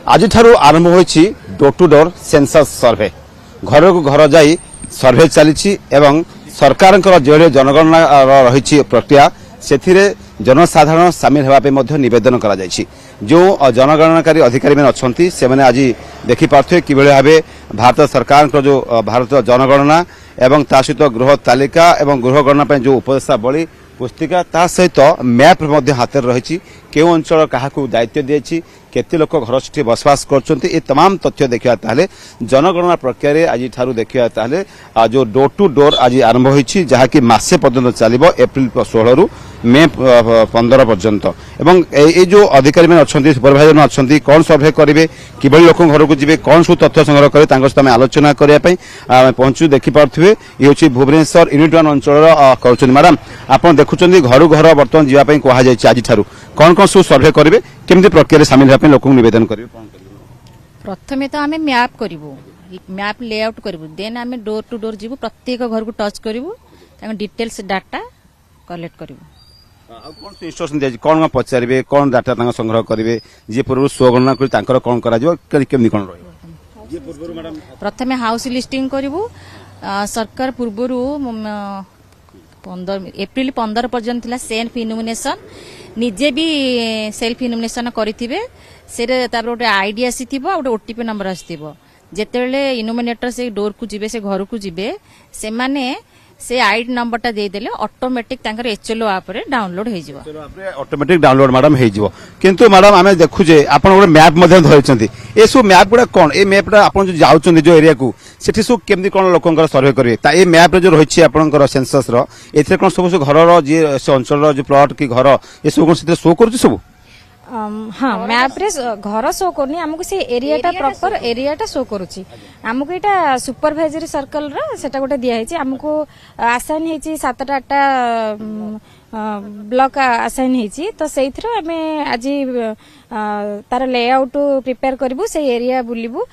आज आरंभ होइछि door to door census सर्वे घर को घर जाई सर्वे चली सरकार जो जनगणना रही प्रक्रिया से जनसाधारण सामिल होगा नवेदन करा जो जनगणनाकारी अधिकारी मैंने अच्छा से मैंने आज देखिपे कि भाव भारत सरकार जो भारत जनगणना एवं ता सहित गृह तालिका एवं गृह गणना जो उपदेशावली पुस्तिका ता सहित मैप हाथ रही केउ अंचल क्या दायित्व दिए केते लोक घर से बसवास कर तमाम तथ्य देखा जनगणना प्रक्रिया आज देखा जो डोर टू डोर आज आरंभ होती जहाँकि मसे पर्यटन चलो एप्रिल 16 रु मे 15 पर्यंत एवं ये जो अधिकारी मैंने अच्छा सुपरभाइजर अच्छा कौन सर्वे करेंगे कि लोक घर को जी कौन सब तथ्य संग्रह करें सहित आम आलोचना करने पहुंचू देखिपे ये हूँ भुवनेश्वर यूनिट 1 अंचल कर मैडम आप देखुं घर घर बर्तमान जावाई कहुई आज कौन कौन सब सर्वे करेंगे केमती प्रक्रिया सामिल होगा लोक नवेदन करेंगे प्रथमे तो आम मैप करूँ मैप लेआउट करूँ देन आम डोर टू डोर जीवु प्रत्येक घर को टच करूँ डिटेल्स डाटा कलेक्ट करूँ कौन इंस्ट्रक्शन दिया कौन पचारे कौन डाटा संग्रह करेंगे जी पूर्व स्वगणना कर कौन करमी कौन प्रथमे हाउस लिस्टिंग करूँ सरकार पूर्वर एप्रिल 15 पर्यंत सेल्फ इनोमिनेशन निजे भी सेल्फ इनोमिनेशन करेंगे से गोटे आईडी आसी गोटे ओटीपी नंबर आसो जिते इनोमिनेटर से डोर को जी से घर को जी से माने से आईडी नंबर टा देदेले ऑटोमेटिक तांकर एचएलओ ऐप रे डाउनलोड हो जाइबो ऑटोमेटिक डाउनलोड मैडम हो जाइबो किंतु मैडम आमे देखुजे आपण गोटे मैप मध्ये धरछंती ए सो मैप गुडा कोन ए मैप रा आपण जो जाउछंती जो एरिया को सेठी सो केमदी कोन लोकंकर सर्वे करबे ता ए मैप रे जो रहिछि आपनकर सेंसस रो एथे कोन सब घर रो जे से अंचल रो जो प्लॉट की घर ए सब कोन से शो करूछि सब हाँ मैप रे घर शो करनी आमको से एरियाटा प्रॉपर एरियाटा शो करूची आमको एटा सुपरवाइजरी सर्कल रा सेटा गोटे दिया है आमको आसाइन है 7-8 ब्लॉक आसाइन है तो से आज तार लेआउट प्रिपेयर करूँ से एरिया बुलबू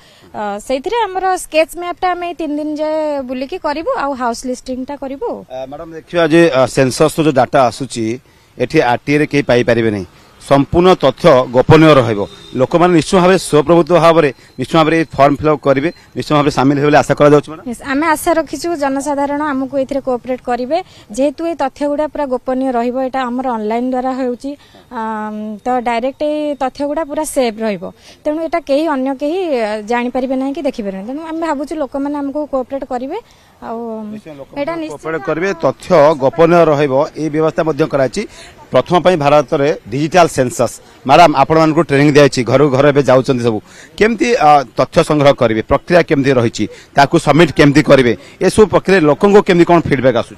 से आमर स्केच मैपटा आम 3 दिन जाए बुलिकी करूँ आ हाउस लिस्टिंग टा करूँ मैडम देखिए जे सेंसस जो डाटा आसुची एठी आरटीए रे के पाई परिबे नहीं संपूर्ण तथ्य गोपनीय रहिबो लोक माने निश्चय भाव स्वप्रभुत्व भाव में निश्चय भाव फॉर्म फिलअप करेंगे निश्चय भाव सामिल होले आशा करा जाउछ मैडम आमे आशा रखिछु जनसाधारण आमको एथिरे कोऑपरेट करिवे जेहेतु ए तथ्य गुडा पूरा गोपनीय रहिबो एटा हमर ऑनलाइन द्वारा होउची तो डायरेक्ट ए तथ्य गुडा पूरा सेव रहिबो तेनु एटा केही अन्य केही जानि परिबे नाही कि देखि परिबे तेनु आमे भाबुछु लोक माने हमको कोऑपरेट करिवे आ एटा कोऑपरेट करिवे तथ्य गोपनीय रहिबो ए व्यवस्था मध्ये कराची प्रथम पई भारत रे डिजिटल सेंसस मैडम आपण मान को ट्रेनिंग दियाची घर घर एबे जाउचंती सब केमती तथ्य संग्रह करिवे प्रक्रिया केमती रहिची ताकू सबमिट केमती करिवे ए सब प्रक्रिया लोकन को केमती कोन फीडबैक आसु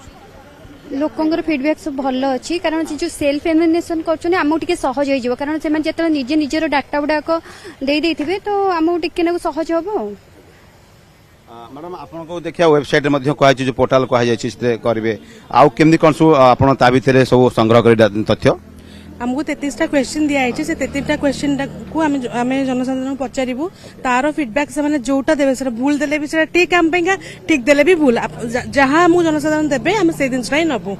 लोकंगर फीडबैक सब भल अच्छी कारण जो सेल्फ इनोमिनेशन करछने आमो टिके सहज होई जिवो कारण से मन जेतले निजे निजेर डाटा गुडा को देई देथिबे तो आमो टिके ना सहज होबो मैडम आपन को देखिया वेबसाइट मध्ये कहै जो पोर्टल कहै जाय छै करिवे आउ केमदी कोन सु आपन ता भितरे सब संग्रह करि तथ्य आमको 33टा क्वेश्चन दिया है से 33टा क्वेश्चन को आमे जनसाधारण पचारिबु तारो फीडबैक से माने जोटा देबे से भूल देले भी से ठीक काम पेगा ठीक देले भी भूल जहां हम जनसाधारण देबे हम से दिन से नबु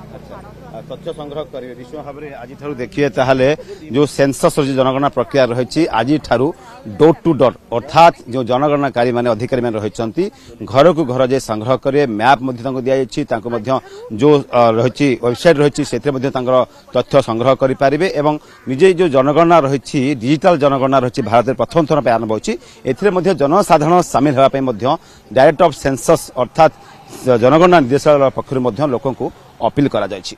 तथ्य संग्रह करेंगे निश्चय भाव में आज देखिए ताहले जो सेंसस जनगणना प्रक्रिया रही आज डोर टू डोर अर्थात जो जनगणनाकारी माने अधिकारी माने रही घर को घर जे संग्रह करे मैप दिया जो रही वेबसाइट रही से तथ्य संग्रह करें एवं निजे जो जनगणना रही डिजिटल जनगणना रही भारत में प्रथम थर आरंभ होती जनसाधारण सामिल होगा डायरेक्टर ऑफ सेंसस अर्थात जनगणना निर्देशालय पक्ष लोक अपील करा जायछि।